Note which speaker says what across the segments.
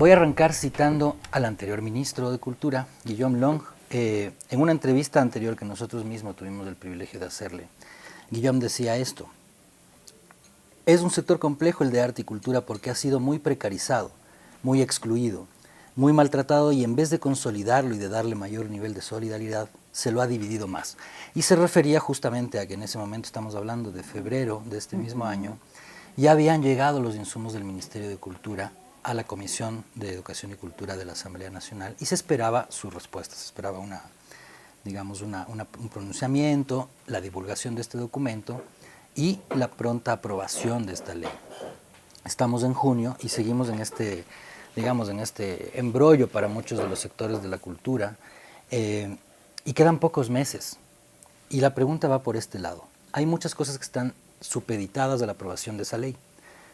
Speaker 1: Voy a arrancar citando al anterior ministro de Cultura, Guillaume Long, en una entrevista anterior que nosotros mismos tuvimos el privilegio de hacerle. Guillaume decía esto: es un sector complejo el de arte y cultura porque ha sido muy precarizado, muy excluido, muy maltratado, y en vez de consolidarlo y de darle mayor nivel de solidaridad, se lo ha dividido más. Y se refería justamente a que en ese momento, estamos hablando de febrero de este mismo año, ya habían llegado los insumos del Ministerio de Cultura a la Comisión de Educación y Cultura de la Asamblea Nacional y se esperaba su respuesta, se esperaba un pronunciamiento, la divulgación de este documento y la pronta aprobación de esta ley. Estamos en junio y seguimos en este embrollo para muchos de los sectores de la cultura, y quedan pocos meses. Y la pregunta va por este lado. Hay muchas cosas que están supeditadas a la aprobación de esa ley.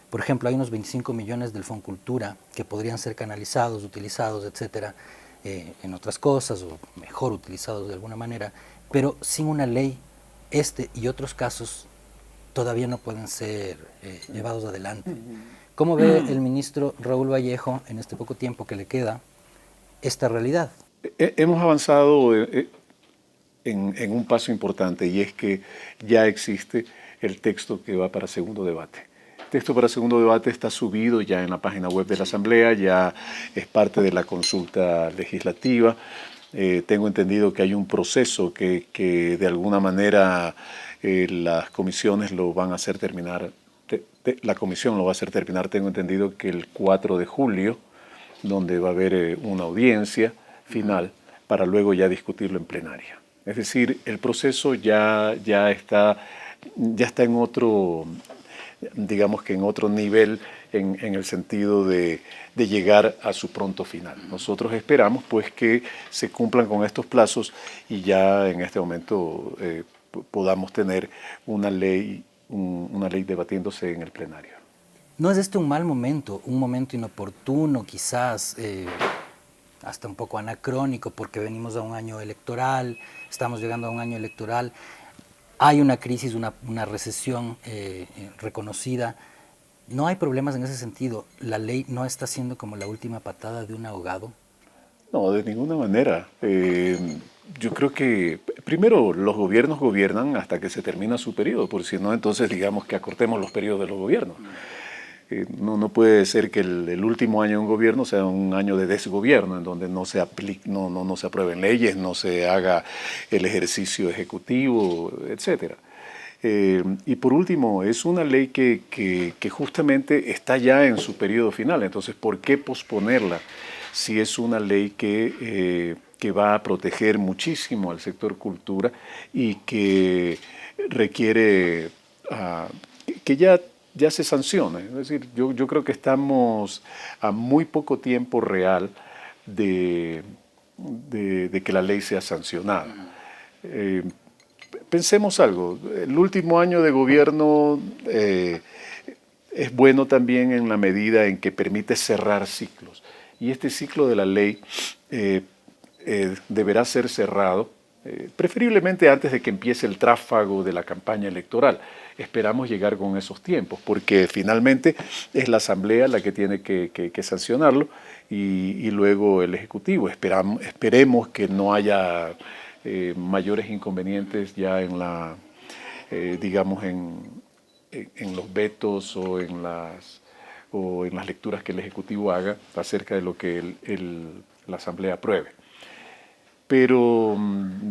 Speaker 1: Por ejemplo, hay unos 25 millones del Foncultura que podrían ser canalizados, utilizados, etcétera, en otras cosas, o mejor utilizados de alguna manera, pero sin una ley, este y otros casos todavía no pueden ser llevados adelante. ¿Cómo ve el ministro Raúl Vallejo, en este poco tiempo que le queda, esta realidad?
Speaker 2: Hemos avanzado en un paso importante, y es que ya existe el texto que va para segundo debate. El texto para segundo debate está subido ya en la página web de la Asamblea, ya es parte de la consulta legislativa. Tengo entendido que hay un proceso que de alguna manera las comisiones lo van a hacer terminar. La comisión lo va a hacer terminar, tengo entendido que el 4 de julio, donde va a haber una audiencia final para luego ya discutirlo en plenaria. Es decir, el proceso ya está en otro, digamos que en otro nivel, en el sentido de llegar a su pronto final. Nosotros esperamos pues que se cumplan con estos plazos y ya en este momento podamos tener una ley debatiéndose en el plenario.
Speaker 1: ¿No es este un mal momento, un momento inoportuno, quizás hasta un poco anacrónico, porque venimos a un año electoral, estamos llegando a un año electoral, hay una crisis, una recesión reconocida? ¿No hay problemas en ese sentido? ¿La ley no está siendo como la última patada de un ahogado?
Speaker 2: No, de ninguna manera. Yo creo que primero los gobiernos gobiernan hasta que se termina su periodo, porque si no, entonces digamos que acortemos los periodos de los gobiernos. No puede ser que el último año de un gobierno sea un año de desgobierno, en donde no se aprueben leyes, no se haga el ejercicio ejecutivo, etcétera. Y por último, es una ley que justamente está ya en su periodo final, entonces ¿por qué posponerla si es una ley que va a proteger muchísimo al sector cultura y que requiere que ya se sancione? Es decir, yo creo que estamos a muy poco tiempo real de que la ley sea sancionada. Pensemos algo, el último año de gobierno es bueno también en la medida en que permite cerrar ciclos. Y este ciclo de la ley deberá ser cerrado, preferiblemente antes de que empiece el tráfago de la campaña electoral. Esperamos llegar con esos tiempos, porque finalmente es la Asamblea la que tiene que sancionarlo y luego el Ejecutivo. Esperemos que no haya mayores inconvenientes ya en digamos en los vetos o en las lecturas que el Ejecutivo haga acerca de lo que la Asamblea apruebe. Pero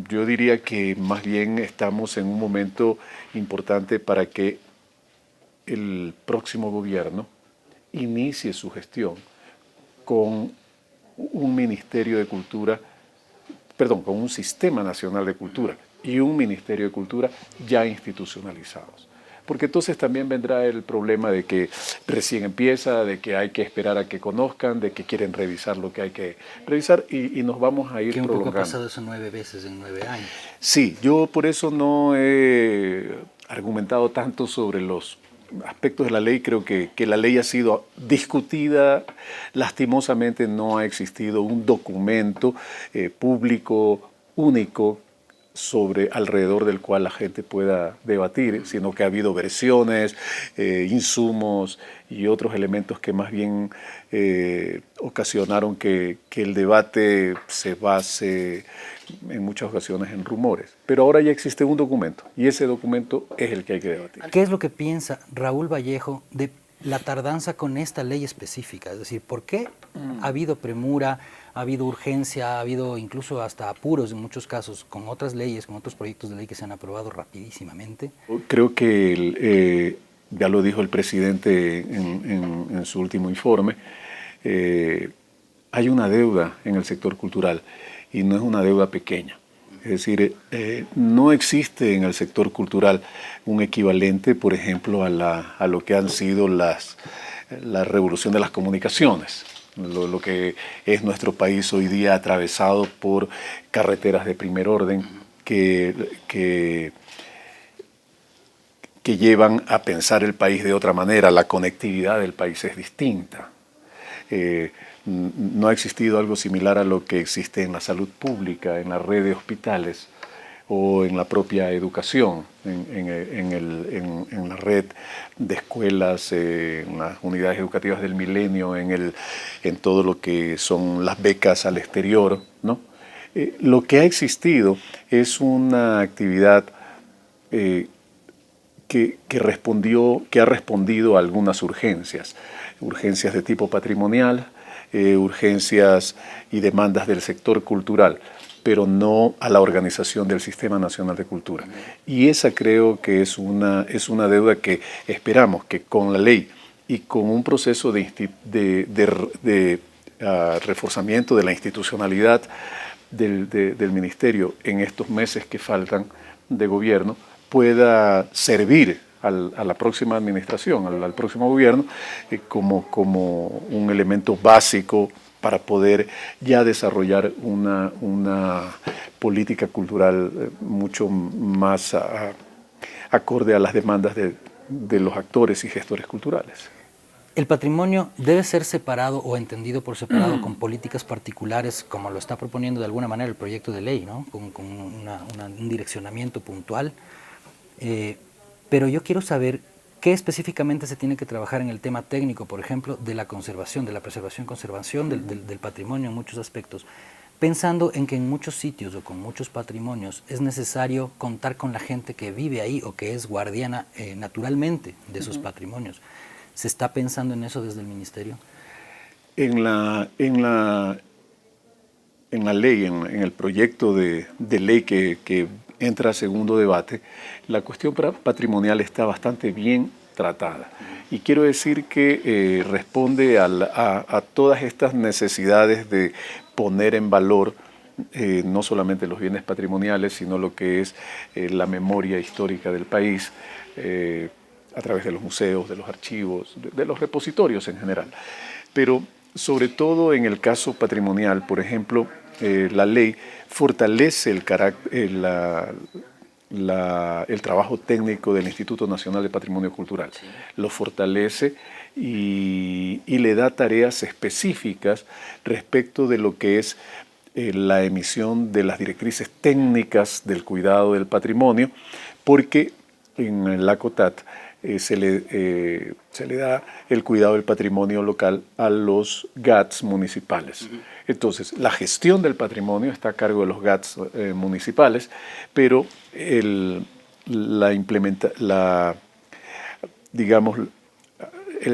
Speaker 2: yo diría que más bien estamos en un momento importante para que el próximo gobierno inicie su gestión con un Ministerio de Cultura, con un Sistema Nacional de Cultura y un Ministerio de Cultura ya institucionalizados. Porque entonces también vendrá el problema de que recién empieza, de que hay que esperar a que conozcan, de que quieren revisar lo que hay que revisar y nos vamos a ir prolongando.
Speaker 1: Que un poco ha pasado eso 9 veces en 9 años.
Speaker 2: Sí, yo por eso no he argumentado tanto sobre los aspectos de la ley. Creo que la ley ha sido discutida. Lastimosamente no ha existido un documento público único alrededor del cual la gente pueda debatir, sino que ha habido versiones, insumos y otros elementos que más bien ocasionaron que el debate se base en muchas ocasiones en rumores. Pero ahora ya existe un documento y ese documento es el que hay que debatir.
Speaker 1: ¿Qué es lo que piensa Raúl Vallejo de la tardanza con esta ley específica? Es decir, ¿por qué ha habido premura, ha habido urgencia, ha habido incluso hasta apuros en muchos casos con otras leyes, con otros proyectos de ley que se han aprobado rapidísimamente?
Speaker 2: Creo que ya lo dijo el presidente en su último informe, hay una deuda en el sector cultural y no es una deuda pequeña. Es decir, no existe en el sector cultural un equivalente, por ejemplo, a lo que han sido la revolución de las comunicaciones, lo que es nuestro país hoy día atravesado por carreteras de primer orden que llevan a pensar el país de otra manera. La conectividad del país es distinta. No ha existido algo similar a lo que existe en la salud pública, en la red de hospitales o en la propia educación, en la red de escuelas, en las unidades educativas del milenio, en todo lo que son las becas al exterior, ¿no? Lo que ha existido es una actividad que ha respondido a algunas urgencias de tipo patrimonial, urgencias y demandas del sector cultural, pero no a la organización del Sistema Nacional de Cultura. Y esa creo que es una deuda que esperamos que con la ley y con un proceso de reforzamiento de la institucionalidad del Ministerio en estos meses que faltan de gobierno, pueda servir a la próxima administración, al próximo gobierno, como un elemento básico para poder ya desarrollar una política cultural mucho más acorde a las demandas de los actores y gestores culturales.
Speaker 1: ¿El patrimonio debe ser separado o entendido por separado con políticas particulares, como lo está proponiendo de alguna manera el proyecto de ley, ¿no? con un direccionamiento puntual? Pero yo quiero saber qué específicamente se tiene que trabajar en el tema técnico, por ejemplo, de la conservación, de la preservación-conservación del patrimonio en muchos aspectos, pensando en que en muchos sitios o con muchos patrimonios es necesario contar con la gente que vive ahí o que es guardiana naturalmente de esos patrimonios. ¿Se está pensando en eso desde el Ministerio?
Speaker 2: En la ley, en el proyecto de ley que entra a segundo debate, la cuestión patrimonial está bastante bien tratada. Y quiero decir que responde a todas estas necesidades de poner en valor no solamente los bienes patrimoniales, sino lo que es la memoria histórica del país, a través de los museos, de los archivos, de los repositorios en general. Pero sobre todo en el caso patrimonial, por ejemplo, la ley fortalece el trabajo técnico del Instituto Nacional de Patrimonio Cultural. Sí. Lo fortalece y le da tareas específicas respecto de lo que es la emisión de las directrices técnicas del cuidado del patrimonio, porque en la COTAT se le da el cuidado del patrimonio local a los GATS municipales. Entonces, la gestión del patrimonio está a cargo de los GATS municipales, pero el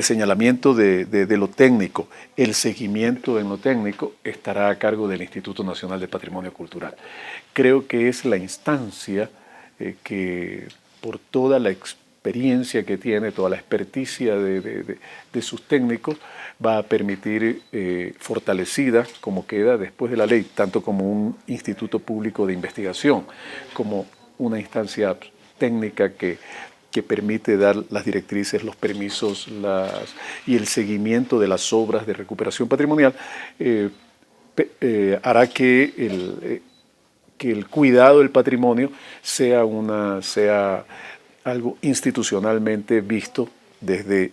Speaker 2: señalamiento de lo técnico, el seguimiento en lo técnico, estará a cargo del Instituto Nacional de Patrimonio Cultural. Creo que es la instancia que, por toda la experiencia que tiene, toda la experticia de sus técnicos, va a permitir, fortalecida como queda después de la ley, tanto como un instituto público de investigación, como una instancia técnica que permite dar las directrices, los permisos y el seguimiento de las obras de recuperación patrimonial, hará que el cuidado del patrimonio sea algo institucionalmente visto desde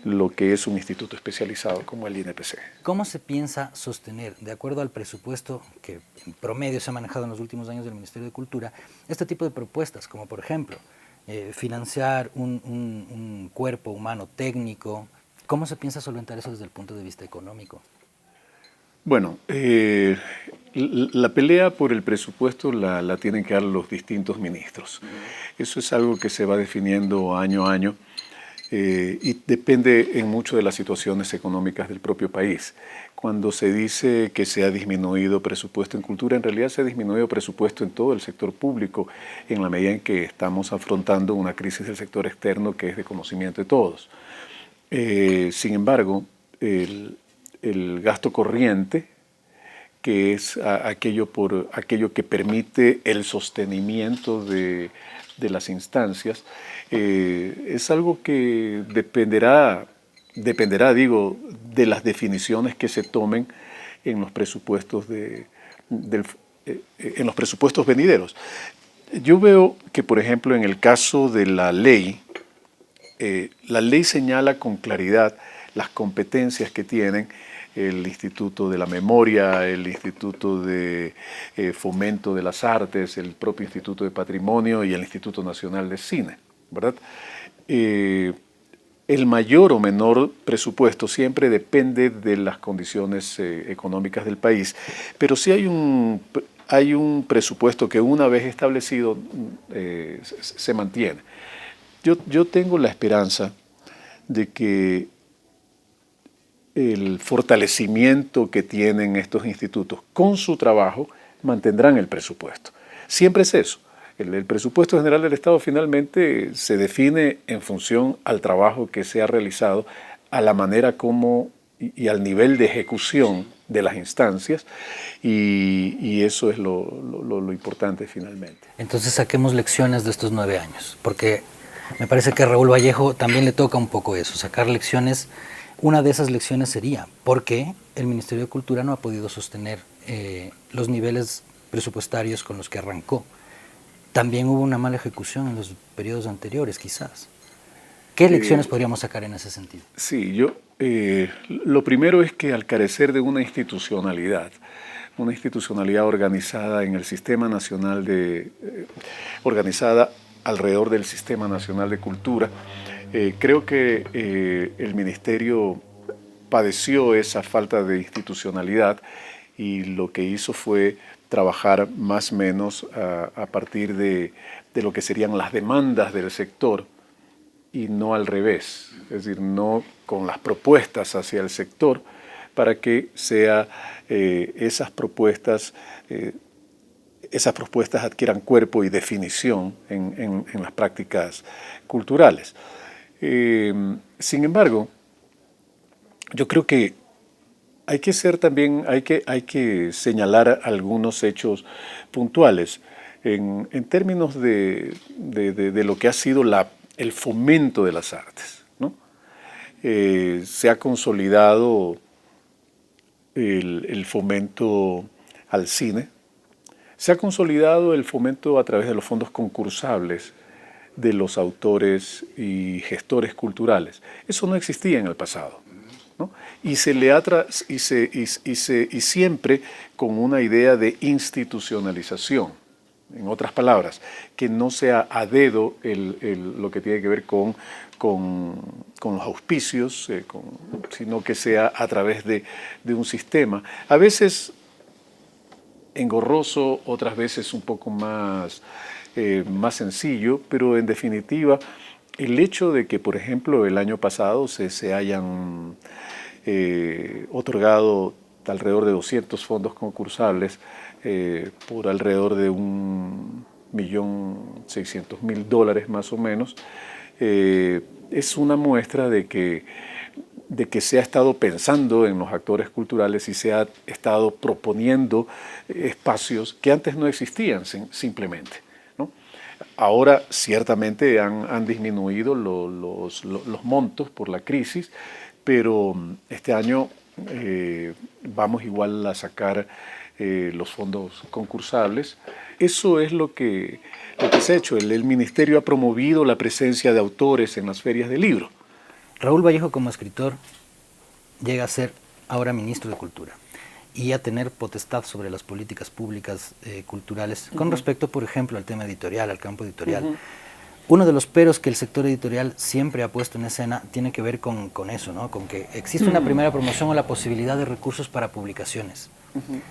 Speaker 2: lo que es un instituto especializado como el INPC.
Speaker 1: ¿Cómo se piensa sostener, de acuerdo al presupuesto que en promedio se ha manejado en los últimos años del Ministerio de Cultura, este tipo de propuestas, como por ejemplo, financiar un cuerpo humano técnico? ¿Cómo se piensa solventar eso desde el punto de vista económico?
Speaker 2: Bueno, la pelea por el presupuesto la tienen que dar los distintos ministros. Eso es algo que se va definiendo año a año. Y depende en mucho de las situaciones económicas del propio país. Cuando se dice que se ha disminuido presupuesto en cultura, en realidad se ha disminuido presupuesto en todo el sector público en la medida en que estamos afrontando una crisis del sector externo que es de conocimiento de todos. Sin embargo, el gasto corriente, que es aquello que permite el sostenimiento de las instancias, es algo que dependerá, de las definiciones que se tomen en los presupuestos en los presupuestos venideros. Yo veo que, por ejemplo, en el caso de la ley señala con claridad las competencias que tienen el Instituto de la Memoria, el Instituto de Fomento de las Artes, el propio Instituto de Patrimonio y el Instituto Nacional de Cine, ¿verdad? El mayor o menor presupuesto siempre depende de las condiciones económicas del país, pero sí hay un presupuesto que una vez establecido se mantiene. Yo tengo la esperanza de que el fortalecimiento que tienen estos institutos con su trabajo mantendrán el presupuesto. Siempre es eso. El presupuesto general del Estado finalmente se define en función al trabajo que se ha realizado, a la manera como y al nivel de ejecución de las instancias, y eso es lo importante finalmente.
Speaker 1: Entonces saquemos lecciones de estos 9 años, porque me parece que a Raúl Vallejo también le toca un poco eso, sacar lecciones. Una de esas lecciones sería por qué el Ministerio de Cultura no ha podido sostener los niveles presupuestarios con los que arrancó. También hubo una mala ejecución en los periodos anteriores, quizás. ¿Qué lecciones podríamos sacar en ese sentido?
Speaker 2: Sí, lo primero es que al carecer de una institucionalidad organizada en el Sistema Nacional organizada alrededor del Sistema Nacional de Cultura, creo que el Ministerio padeció esa falta de institucionalidad y lo que hizo fue trabajar más o menos a partir de lo que serían las demandas del sector y no al revés, es decir, no con las propuestas hacia el sector para que esas propuestas adquieran cuerpo y definición en las prácticas culturales. Sin embargo, yo creo que hay que señalar algunos hechos puntuales en términos de lo que ha sido el fomento de las artes, ¿no? Se ha consolidado el fomento al cine, se ha consolidado el fomento a través de los fondos concursables de los autores y gestores culturales. Eso no existía en el pasado, ¿no? Y siempre con una idea de institucionalización. En otras palabras, que no sea a dedo lo que tiene que ver con los auspicios, sino que sea a través de un sistema. A veces engorroso, otras veces un poco más sencillo, pero en definitiva, el hecho de que, por ejemplo, el año pasado se hayan otorgado alrededor de 200 fondos concursables por alrededor de $1.600.000 más o menos, es una muestra de que se ha estado pensando en los actores culturales y se ha estado proponiendo espacios que antes no existían simplemente, ¿no? Ahora ciertamente han disminuido los montos por la crisis, pero este año vamos igual a sacar los fondos concursables. Eso es lo que se ha hecho. El Ministerio ha promovido la presencia de autores en las ferias de libro.
Speaker 1: Raúl Vallejo como escritor llega a ser ahora ministro de Cultura y a tener potestad sobre las políticas públicas culturales con respecto, por ejemplo, al tema editorial, al campo editorial. Uno de los peros que el sector editorial siempre ha puesto en escena tiene que ver con eso, ¿no? Con que existe una primera promoción o la posibilidad de recursos para publicaciones.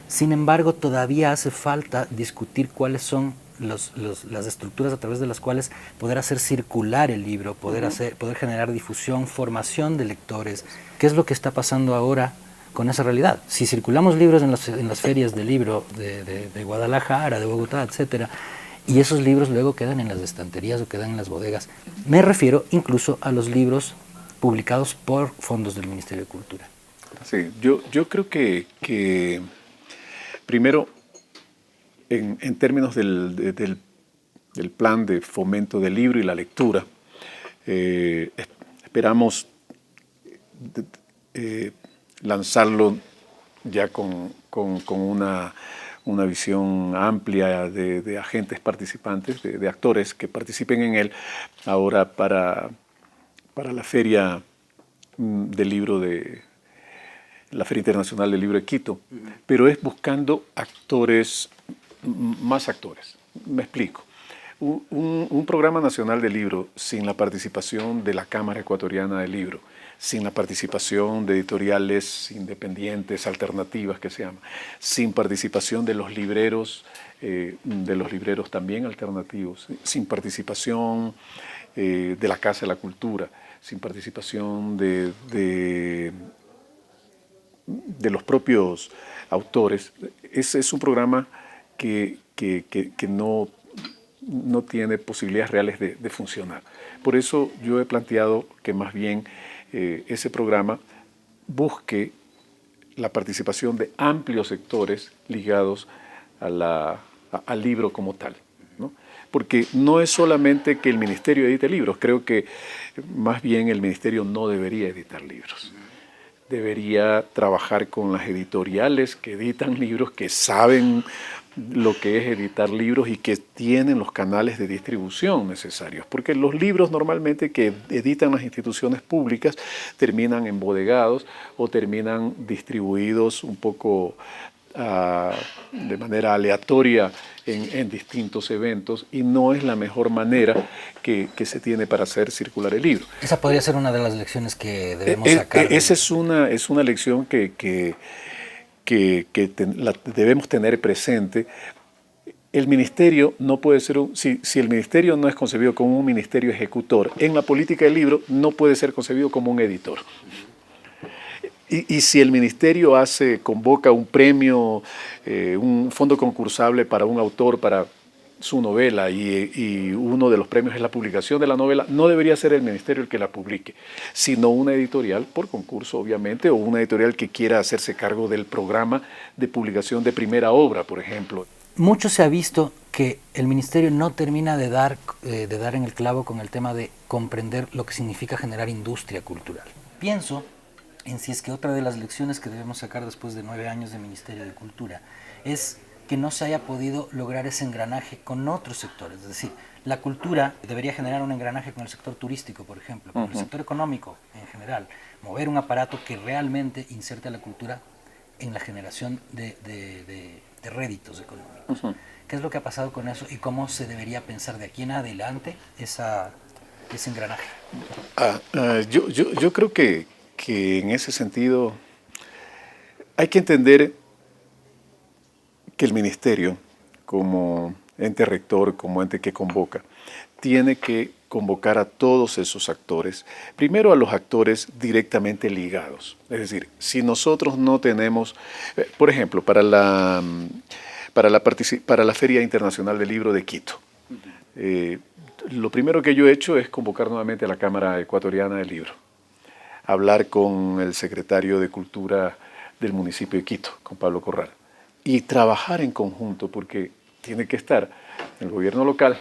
Speaker 1: Sin embargo, todavía hace falta discutir cuáles son las estructuras a través de las cuales poder hacer circular el libro, poder generar difusión, formación de lectores. ¿Qué es lo que está pasando ahora con esa realidad? Si circulamos libros en las ferias de libro de Guadalajara, de Bogotá, etcétera, y esos libros luego quedan en las estanterías o quedan en las bodegas. Me refiero incluso a los libros publicados por fondos del Ministerio de Cultura.
Speaker 2: Sí, yo creo que primero, en términos del plan de fomento del libro y la lectura, esperamos lanzarlo ya con una visión amplia de agentes participantes, de actores que participen en él, ahora para la Feria del Libro la Feria Internacional del Libro de Quito, pero es buscando más actores. Me explico. Un programa nacional de libro sin la participación de la Cámara Ecuatoriana del Libro, sin la participación de editoriales independientes, alternativas que se llaman, sin participación de los libreros también alternativos, sin participación de la Casa de la Cultura, sin participación de los propios autores. Es un programa que no tiene posibilidades reales de funcionar. Por eso yo he planteado que más bien ese programa busque la participación de amplios sectores ligados al libro como tal, ¿no? Porque no es solamente que el ministerio edite libros, creo que más bien el ministerio no debería editar libros. Debería trabajar con las editoriales que editan libros, que saben lo que es editar libros y que tienen los canales de distribución necesarios. Porque los libros normalmente que editan las instituciones públicas terminan embodegados o terminan distribuidos un poco de manera aleatoria en distintos eventos, y no es la mejor manera que se tiene para hacer circular el libro.
Speaker 1: Esa podría ser una de las lecciones que debemos sacar.
Speaker 2: Esa es una lección que debemos tener presente. El ministerio no puede ser, si el ministerio no es concebido como un ministerio ejecutor, en la política del libro no puede ser concebido como un editor. Y si el ministerio convoca un premio, un fondo concursable para un autor, para su novela, y uno de los premios es la publicación de la novela, no debería ser el ministerio el que la publique, sino una editorial por concurso, obviamente, o una editorial que quiera hacerse cargo del programa de publicación de primera obra, por ejemplo.
Speaker 1: Mucho se ha visto que el ministerio no termina de dar en el clavo con el tema de comprender lo que significa generar industria cultural. Pienso en si es que otra de las lecciones que debemos sacar después de 9 años de Ministerio de Cultura es que no se haya podido lograr ese engranaje con otros sectores. Es decir, la cultura debería generar un engranaje con el sector turístico, por ejemplo, con el sector económico en general, mover un aparato que realmente inserte a la cultura en la generación de réditos económicos. ¿Qué es lo que ha pasado con eso y cómo se debería pensar de aquí en adelante ese engranaje?
Speaker 2: Yo creo que en ese sentido hay que entender que el ministerio, como ente rector, como ente que convoca, tiene que convocar a todos esos actores, primero a los actores directamente ligados. Es decir, si nosotros no tenemos, por ejemplo, para la Feria Internacional del Libro de Quito, lo primero que yo he hecho es convocar nuevamente a la Cámara Ecuatoriana del Libro, hablar con el secretario de Cultura del municipio de Quito, con Pablo Corral, y trabajar en conjunto, porque tiene que estar el gobierno local,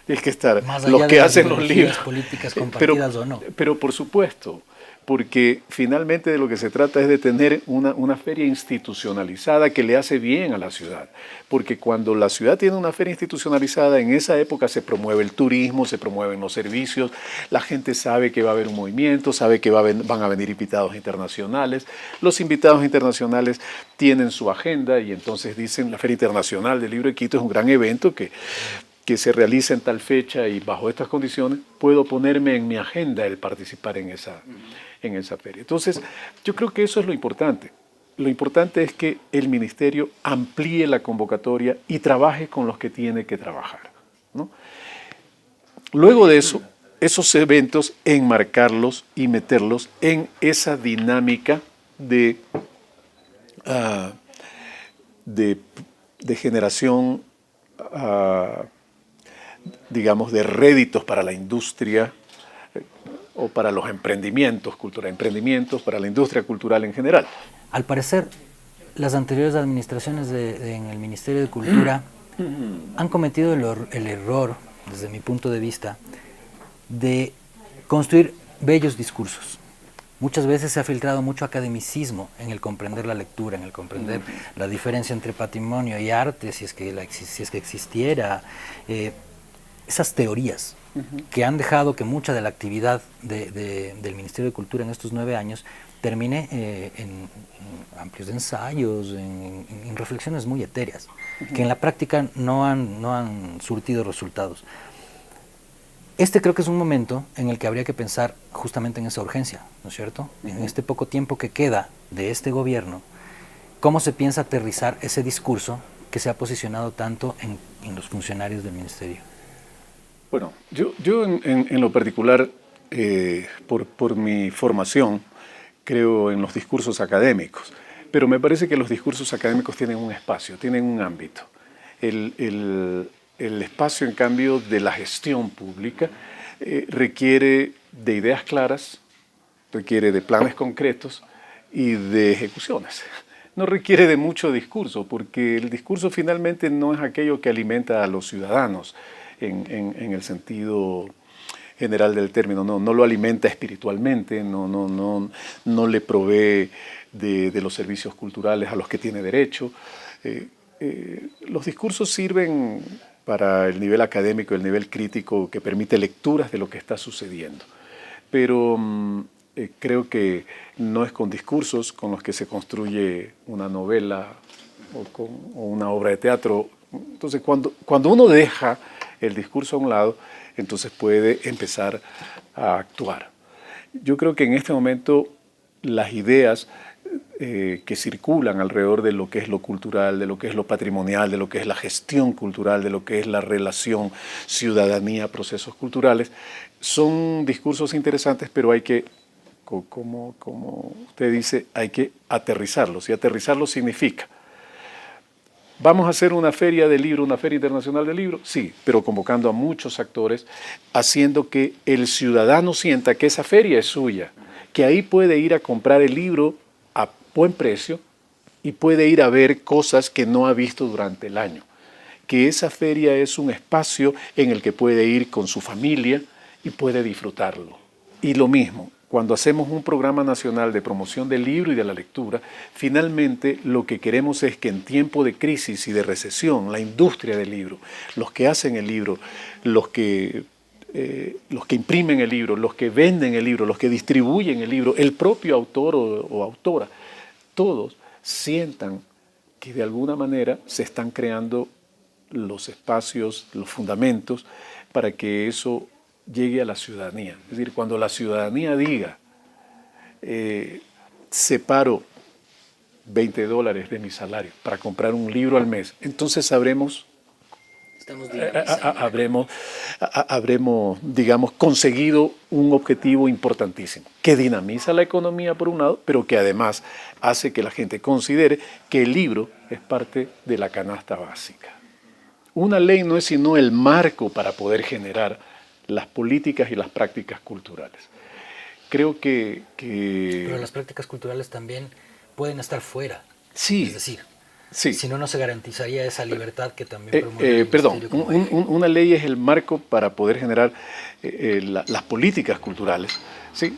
Speaker 2: Tiene que estar
Speaker 1: Más allá
Speaker 2: los
Speaker 1: de
Speaker 2: que
Speaker 1: las
Speaker 2: hacen los
Speaker 1: ideologías
Speaker 2: libros.
Speaker 1: políticas
Speaker 2: Pero,
Speaker 1: compartidas o no.
Speaker 2: pero por supuesto, porque finalmente de lo que se trata es de tener una feria institucionalizada que le hace bien a la ciudad. Porque cuando la ciudad tiene una feria institucionalizada, en esa época se promueve el turismo, se promueven los servicios, la gente sabe que va a haber un movimiento, sabe que van a venir invitados internacionales. Los invitados internacionales tienen su agenda y entonces dicen, la Feria Internacional del Libro de Quito es un gran evento que se realiza en tal fecha y bajo estas condiciones puedo ponerme en mi agenda el participar en esa feria. Entonces, yo creo que eso es lo importante. Lo importante es que el ministerio amplíe la convocatoria y trabaje con los que tiene que trabajar, ¿no? Luego de eso, esos eventos, enmarcarlos y meterlos en esa dinámica de, uh, de generación, digamos, de réditos para la industria o para los emprendimientos culturales, emprendimientos para la industria cultural en general.
Speaker 1: Al parecer, las anteriores administraciones en el Ministerio de Cultura han cometido el error, desde mi punto de vista, de construir bellos discursos. Muchas veces se ha filtrado mucho academicismo en el comprender la lectura, en el comprender la diferencia entre patrimonio y arte, si es que existiera. Esas teorías que han dejado que mucha de la actividad del Ministerio de Cultura en estos 9 años termine en amplios ensayos, en reflexiones muy etéreas, que en la práctica no han surtido resultados. Este creo que es un momento en el que habría que pensar justamente en esa urgencia, ¿no es cierto? En este poco tiempo que queda de este gobierno, ¿cómo se piensa aterrizar ese discurso que se ha posicionado tanto en los funcionarios del Ministerio?
Speaker 2: Bueno, yo en lo particular, por mi formación, creo en los discursos académicos, pero me parece que los discursos académicos tienen un espacio, tienen un ámbito. El espacio, en cambio, de la gestión pública requiere de ideas claras, requiere de planes concretos y de ejecuciones. No requiere de mucho discurso, porque el discurso finalmente no es aquello que alimenta a los ciudadanos en el sentido general del término, no lo alimenta espiritualmente, no le provee de los servicios culturales a los que tiene derecho. Los discursos sirven para el nivel académico, el nivel crítico, que permite lecturas de lo que está sucediendo. Pero creo que no es con discursos con los que se construye una novela o una obra de teatro. Entonces, cuando uno deja el discurso a un lado, entonces puede empezar a actuar. Yo creo que en este momento las ideas que circulan alrededor de lo que es lo cultural, de lo que es lo patrimonial, de lo que es la gestión cultural, de lo que es la relación ciudadanía-procesos culturales, son discursos interesantes, pero hay que, como usted dice, hay que aterrizarlos. Y aterrizarlos significa: ¿vamos a hacer una feria de libro, una feria internacional de libro? Sí, pero convocando a muchos actores, haciendo que el ciudadano sienta que esa feria es suya, que ahí puede ir a comprar el libro a buen precio y puede ir a ver cosas que no ha visto durante el año. Que esa feria es un espacio en el que puede ir con su familia y puede disfrutarlo. Y lo mismo, cuando hacemos un programa nacional de promoción del libro y de la lectura, finalmente lo que queremos es que en tiempo de crisis y de recesión, la industria del libro, los que hacen el libro, los que imprimen el libro, los que venden el libro, los que distribuyen el libro, el propio autor o autora, todos sientan que de alguna manera se están creando los espacios, los fundamentos para que eso llegue a la ciudadanía. Es decir, cuando la ciudadanía diga, separo $20 de mi salario para comprar un libro al mes, entonces habremos, digamos, conseguido un objetivo importantísimo, que dinamiza la economía por un lado, pero que además hace que la gente considere que el libro es parte de la canasta básica. Una ley no es sino el marco para poder generar las políticas y las prácticas culturales. Creo que...
Speaker 1: Pero las prácticas culturales también pueden estar fuera.
Speaker 2: Sí.
Speaker 1: Es decir,
Speaker 2: Sí.
Speaker 1: Si no, no se garantizaría esa libertad que también promueve el
Speaker 2: Perdón,
Speaker 1: Ministerio como eje.
Speaker 2: una ley es el marco para poder generar las políticas culturales, ¿sí?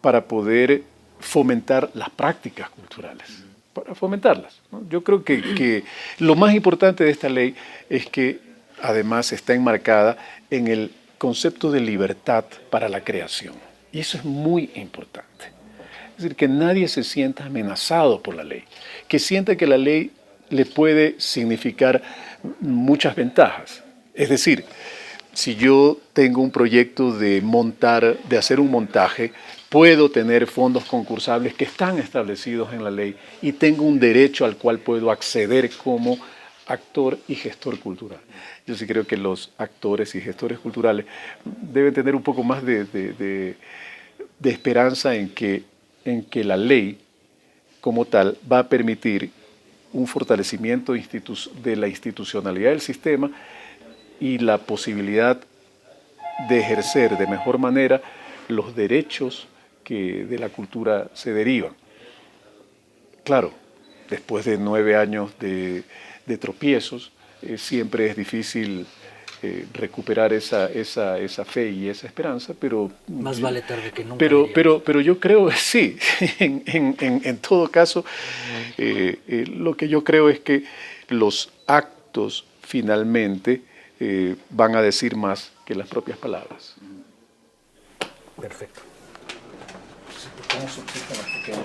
Speaker 2: Para poder fomentar las prácticas culturales, para fomentarlas, ¿no? Yo creo que lo más importante de esta ley es que además está enmarcada en el concepto de libertad para la creación. Y eso es muy importante. Es decir, que nadie se sienta amenazado por la ley, que sienta que la ley le puede significar muchas ventajas. Es decir, si yo tengo un proyecto de hacer un montaje, puedo tener fondos concursables que están establecidos en la ley y tengo un derecho al cual puedo acceder como actor y gestor cultural. Yo sí creo que los actores y gestores culturales deben tener un poco más de esperanza en que la ley como tal va a permitir un fortalecimiento de la institucionalidad del sistema y la posibilidad de ejercer de mejor manera los derechos que de la cultura se derivan. Claro, después de 9 años de tropiezos, siempre es difícil recuperar esa fe y esa esperanza, pero...
Speaker 1: Más vale tarde que nunca.
Speaker 2: Pero yo creo, sí, en todo caso, lo que yo creo es que los actos finalmente van a decir más que las propias palabras.
Speaker 1: Perfecto.
Speaker 2: ¿Cómo subsisten los pequeños?